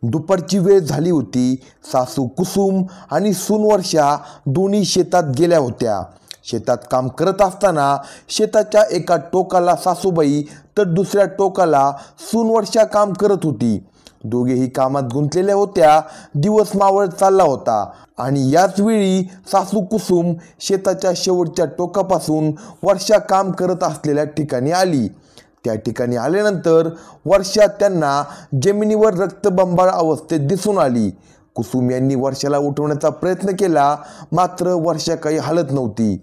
दुपारची वेळ झाली होती. सासू कुसुम आणि सून वर्षा दोन्ही शेतात गेल्या होत्या. शेतात काम करत असताना शेताच्या एका टोकाला सासूबाई तर दुसऱ्या टोकाला सून वर्षा काम करत होती. दोघेही कामात गुंतलेल्या होत्या. दिवस मावळत चालला होता आणि याच वेळी सासू कुसुम शेताच्या शेवटच्या टोकापासून वर्षा काम करत असलेल्या ठिकाणी आली. त्या ठिकाणी आल्यानंतर वर्षा त्यांना जमिनीवर रक्तबंबाळ अवस्थेत दिसून आली. कुसुम यांनी वर्षाला उठवण्याचा प्रयत्न केला, मात्र वर्षा काही हालत नव्हती.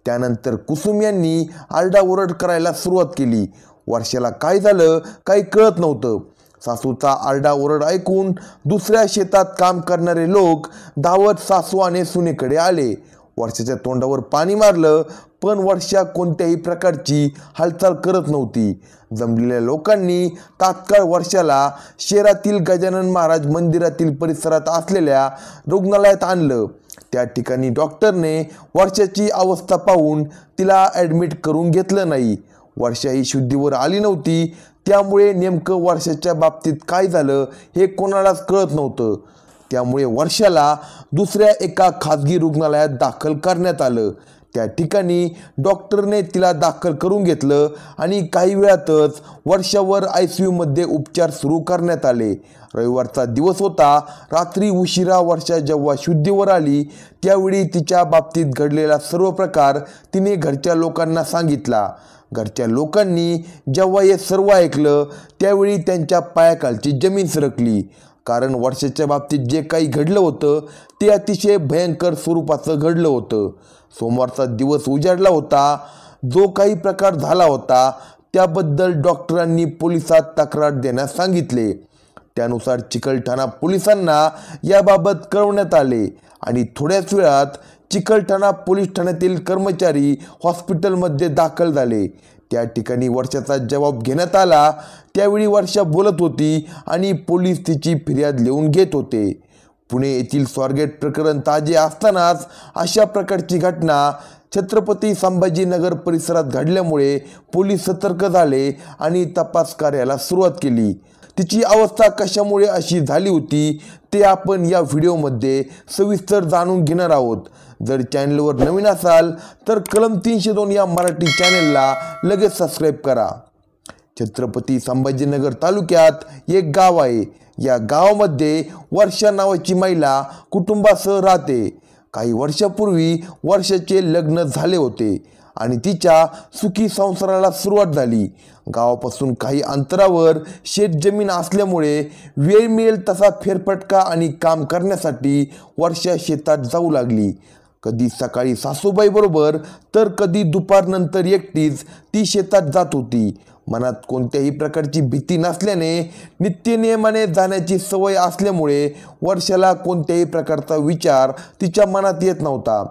त्यानंतर कुसुम यांनी आरडाओरड करायला सुरुवात केली. वर्षाला काय झालं काही कळत नव्हतं. सासूचा आरडाओरड ऐकून दुसऱ्या शेतात काम करणारे लोक धावत सासू आणि सुनेकडे आले. वर्षाच्या तोंडावर पाणी मारलं, पण वर्षा कोणत्याही प्रकारची हालचाल करत नव्हती. जमलेल्या लोकांनी तात्काळ वर्षाला शहरातील गजानन महाराज मंदिरातील परिसरात असलेल्या रुग्णालयात आणलं. त्या ठिकाणी डॉक्टरने वर्षाची अवस्था पाहून तिला ॲडमिट करून घेतलं नाही. वर्षा ही शुद्धीवर आली नव्हती, त्यामुळे नेमकं वर्षाच्या बाबतीत काय झालं हे कोणालाच कळत नव्हतं. त्यामुळे वर्षाला दुसऱ्या एका खाजगी रुग्णालयात दाखल करण्यात आलं. त्या ठिकाणी डॉक्टरने तिला दाखल करून घेतलं आणि काही वेळातच वर्षावर ICUमध्ये उपचार सुरू करण्यात आले. रविवारचा दिवस होता. रात्री उशिरा वर्षा जेव्हा शुद्धीवर आली त्यावेळी तिच्या बाबतीत घडलेला सर्व प्रकार तिने घरच्या लोकांना सांगितला. घरच्या लोकांनी जेव्हा हे सर्व ऐकलं त्यावेळी त्यांच्या पायाखालची जमीन सरकली. कारण वर्षाच्या बाबतीत जे काही घडलं होतं ते अतिशय भयंकर स्वरूपाचं घडलं होतं. सोमवारचा दिवस उजाडला होता. जो काही प्रकार झाला होता त्याबद्दल डॉक्टरांनी पोलिसात तक्रार देण्यास सांगितले. त्यानुसार चिकलठाणा पोलिसांना याबाबत कळवण्यात आले आणि थोड्याच वेळात चिकलठाणा पोलीस ठाण्यातील कर्मचारी हॉस्पिटलमध्ये दाखल झाले. त्या ठिकाणी वर्षाचा जबाब घेण्यात आला. त्यावेळी वर्षा बोलत होती आणि पोलीस तिची फिर्याद लिहून घेत होते. पुणे येथील स्वारगेट प्रकरण ताजे असतानाच अशा प्रकारची घटना छत्रपती संभाजीनगर परिसरात घडल्यामुळे पोलीस सतर्क झाले आणि तपास कार्याला सुरुवात केली. तिची अवस्था कशामुळे अशी झाली होती ते आपण या व्हिडिओमध्ये सविस्तर जाणून घेणार आहोत. जर चॅनलवर नवीन असाल तर कलम 302 या मराठी चॅनलला लगेच सबस्क्राईब करा. छत्रपती संभाजीनगर तालुक्यात एक गाव आहे. या गावामध्ये वर्षा नावाची महिला कुटुंबासह राहते. काही वर्षापूर्वी वर्षाचे लग्न झाले होते आणि तिच्या सुखी संसाराला सुरुवात झाली. गावापासून काही अंतरावर शेतजमीन असल्यामुळे वेळ मिळेल तसा फेरफटका आणि काम करण्यासाठी वर्षा शेतात जाऊ लागली. कधी सकाळी सासूबाईबरोबर तर कधी दुपारनंतर एकटीच ती शेतात जात होती. मनात कोणत्याही प्रकारची भीती नसल्याने नित्यनियमाने जाण्याची सवय असल्यामुळे वर्षाला कोणत्याही प्रकारचा विचार तिच्या मनात येत नव्हता.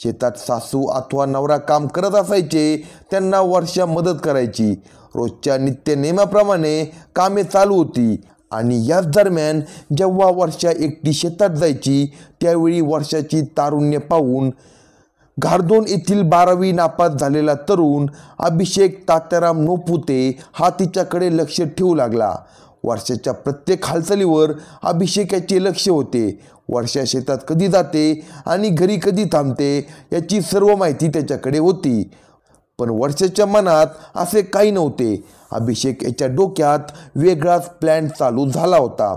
शेतात सासू अथवा नवरा काम करत असायचे. त्यांना वर्षा मदत करायची. रोजच्या नित्यनेमाप्रमाणे कामे चालू होती आणि याच दरम्यान जेव्हा वर्षा एकटी शेतात जायची त्यावेळी वर्षाची तारुण्य पाहून घारदोन येथील 12वी नापास झालेला तरुण अभिषेक तात्याराम नोपुते हा तिच्याकडे लक्ष ठेवू लागला. वर्षाच्या प्रत्येक हालचालीवर अभिषेकाचे लक्ष होते. वर्षा शेतात कधी जाते आणि घरी कधी थांबते याची सर्व माहिती त्याच्याकडे होती. पण वर्षाच्या मनात असे काही नव्हते. अभिषेक याच्या डोक्यात वेगळाच प्लॅन चालू झाला होता.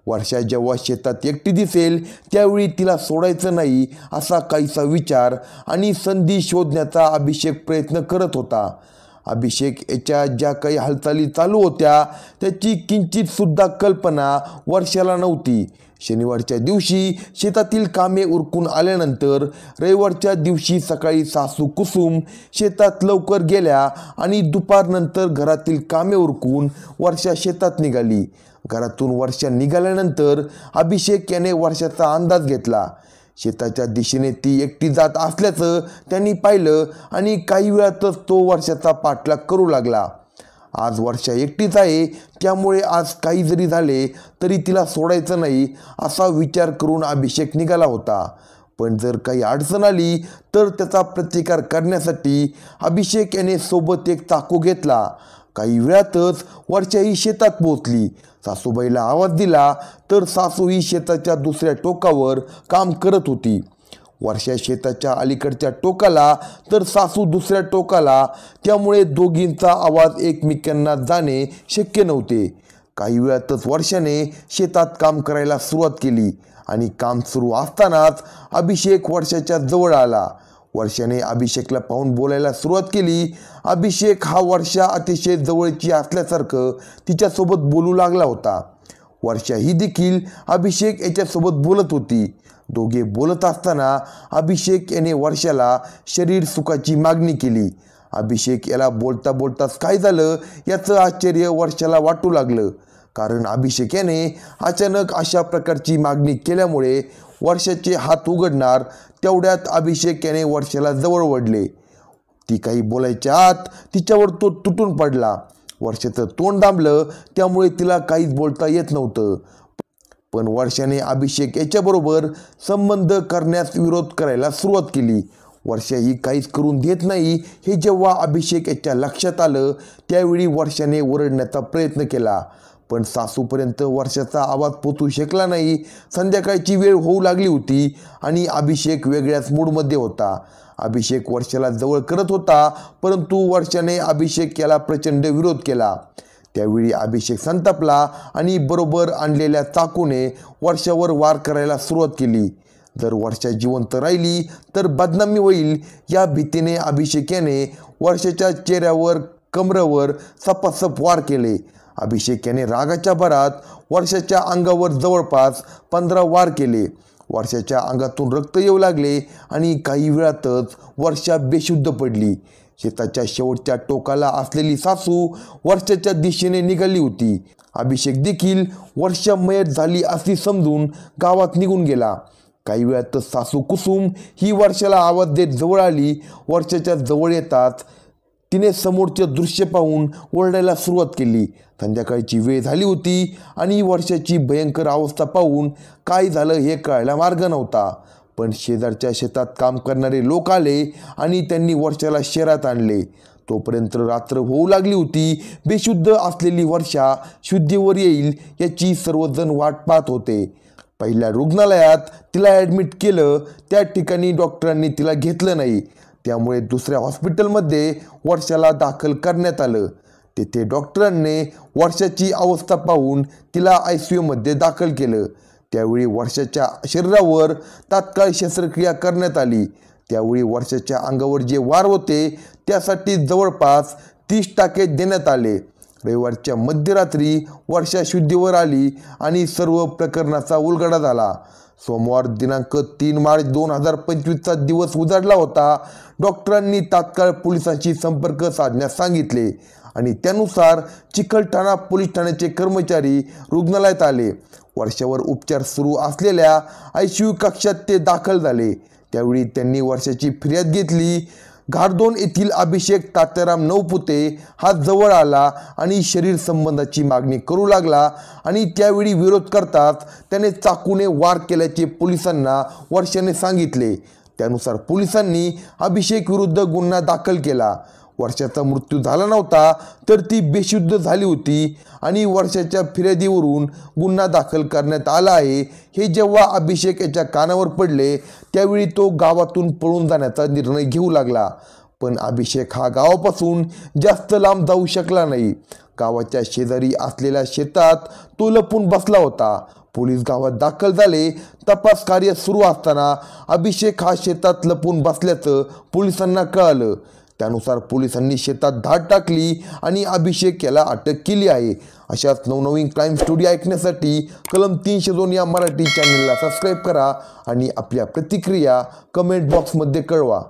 वर्षा जेव्हा शेतात एकटी दिसेल त्यावेळी तिला सोडायचं नाही असा काहीसा विचार आणि संधी शोधण्याचा अभिषेक प्रयत्न करत होता. अभिषेक याच्या ज्या काही हालचाली चालू होत्या त्याची किंचित सुद्धा कल्पना वर्षाला नव्हती. शनिवारच्या दिवशी शेतातील कामे उरकून आल्यानंतर रविवारच्या दिवशी सकाळी सासू कुसुम शेतात लवकर गेल्या आणि दुपारनंतर घरातील कामे उरकून वर्षा शेतात निघाली. घरातून वर्षा निघाल्यानंतर अभिषेक याने वर्षाचा अंदाज घेतला. शेताच्या दिशेने ती एकटी जात असल्याचं त्यांनी पाहिलं आणि काही वेळातच तो वर्षाचा पाठलाग करू लागला. आज वर्षा एकटीच आहे, त्यामुळे आज काही जरी झाले तरी तिला सोडायचं नाही असा विचार करून अभिषेक निघाला होता. पण जर काही अडचण आली तर त्याचा प्रतिकार करण्यासाठी अभिषेक याने सोबत एक चाकू घेतला. काही वेळातच वर्षाही शेतात पोहोचली. सासूबाईला आवाज दिला तर सासूही शेताच्या दुसऱ्या टोकावर काम करत होती. वर्षा शेताच्या अलीकडच्या टोकाला तर सासू दुसऱ्या टोकाला, त्यामुळे दोघींचा आवाज एकमेकांना जाणे शक्य नव्हते. काही वेळातच वर्षाने शेतात काम करायला सुरुवात केली आणि काम सुरू असतानाच अभिषेक वर्षाच्या जवळ आला. वर्षाने अभिषेकला पाहून बोलायला सुरुवात केली. अभिषेक हा वर्षा अतिशय जवळची असल्यासारखं तिच्यासोबत बोलू लागला होता. वर्षा ही देखील अभिषेक याच्यासोबत बोलत होती. दोघे बोलत असताना अभिषेक याने वर्षाला शरीर सुखाची मागणी केली. अभिषेक याला बोलता बोलताच काय झालं याचं आश्चर्य वर्षाला वाटू लागलं, कारण अभिषेक याने अचानक अशा प्रकारची मागणी केल्यामुळे वर्षाचे हात उघडणार तेवढ्यात अभिषेक याने वर्षाला जवळ ओढले. ती काही बोलायच्या आत तिच्यावर तो तुटून पडला. वर्षाचं तोंड दाबलं, त्यामुळे तिला काहीच बोलता येत नव्हतं. पण वर्षाने अभिषेक याच्याबरोबर संबंध करण्यास विरोध करायला सुरुवात केली. वर्षा ही काहीच करून देत नाही हे जेव्हा अभिषेक याच्या लक्षात आलं त्यावेळी वर्षाने ओरडण्याचा प्रयत्न केला, पण सासूपर्यंत वर्षाचा आवाज पोचू शकला नाही. संध्याकाळची वेळ होऊ लागली होती आणि अभिषेक वेगळ्याच मूडमध्ये होता. अभिषेक वर्षाला जवळ करत होता, परंतु वर्षाने अभिषेक याला प्रचंड विरोध केला. त्यावेळी अभिषेक संतापला आणि बरोबर आणलेल्या चाकूने वर्षावर वार करायला सुरुवात केली. जर वर्षा जिवंत राहिली तर बदनामी होईल या भीतीने अभिषेक याने वर्षाच्या चेहऱ्यावर, कमरेवर सपासप वार केले. अभिषेक याने रागाच्या भरात वर्षाच्या अंगावर जवळपास 15 वार केले. वर्षाच्या अंगातून रक्त येऊ लागले आणि काही वेळातच वर्षा बेशुद्ध पडली. शेताच्या शेवटच्या टोकाला असलेली सासू वर्षाच्या दिशेने निघाली होती. अभिषेक देखील वर्षा मयत झाली अशी समजून गावात निघून गेला. काही वेळातच सासू कुसुम ही वर्षाला आवाज देत जवळ आली. वर्षाच्या जवळ येताच तिने समोरचे दृश्य पाहून ओरडायला सुरुवात केली. संध्याकाळची वेळ झाली होती आणि वर्षाची भयंकर अवस्था पाहून काय झालं हे कळायला मार्ग नव्हता. पण शेजारच्या शेतात काम करणारे लोक आले आणि त्यांनी वर्षाला शहरात आणले. तोपर्यंत रात्र होऊ लागली होती. बेशुद्ध असलेली वर्षा शुद्धीवर येईल याची सर्वजण वाट पाहत होते. पहिल्या रुग्णालयात तिला ॲडमिट केलं, त्या ठिकाणी डॉक्टरांनी तिला घेतलं नाही, त्यामुळे दुसऱ्या हॉस्पिटलमध्ये वर्षाला दाखल करण्यात आलं. तेथे डॉक्टरांनी वर्षाची अवस्था पाहून तिला ICUमध्ये दाखल केलं. त्यावेळी वर्षाच्या शरीरावर तात्काळ शस्त्रक्रिया करण्यात आली. त्यावेळी वर्षाच्या अंगावर जे वार होते त्यासाठी जवळपास 30 टाके देण्यात आले. रविवारच्या मध्यरात्री वर्षा शुद्धीवर आली आणि सर्व प्रकरणाचा उलगडा झाला. सोमवार दिनांक 3 मार्च 2025चा दिवस उजाडला होता. डॉक्टरांनी तात्काळ पोलिसांशी संपर्क साधण्यास सांगितले आणि त्यानुसार चिकलठाणा पोलीस ठाण्याचे कर्मचारी रुग्णालयात आले. वर्षावर उपचार सुरू असलेल्या ICU कक्षात ते दाखल झाले. त्यावेळी त्यांनी वर्षाची फिर्याद घेतली. घारदोन येथील अभिषेक तात्याराम नवपुते हा जवळ आला आणि शरीर संबंधाची मागणी करू लागला आणि त्यावेळी विरोध करताच त्याने चाकूने वार केल्याचे पोलिसांना वर्षाने सांगितले. त्यानुसार पोलिसांनी अभिषेक विरुद्ध गुन्हा दाखल केला. वर्षाचा मृत्यू झाला नव्हता, तर ती बेशुद्ध झाली होती आणि वर्षाच्या फिर्यादीवरून गुन्हा दाखल करण्यात आला आहे हे जेव्हा अभिषेक याच्या कानावर पडले त्यावेळी तो गावातून पळून जाण्याचा निर्णय घेऊ लागला. पण अभिषेक हा गावापासून जास्त लांब जाऊ शकला नाही. गावाच्या शेजारी असलेल्या शेतात तो लपून बसला होता. पोलीस गावात दाखल झाले. तपास कार्य सुरू असताना अभिषेक हा शेतात लपून बसल्याचं पोलिसांना कळालं. त्यानुसार पोलिसांनी शेतात धाड टाकली आणि अभिषेक याला अटक केली आहे. अशाच नवनवीन क्राईम स्टोरी ऐकण्यासाठी कलम 302 या मराठी चॅनलला सबस्क्राईब करा आणि आपल्या प्रतिक्रिया कमेंट बॉक्समध्ये कळवा.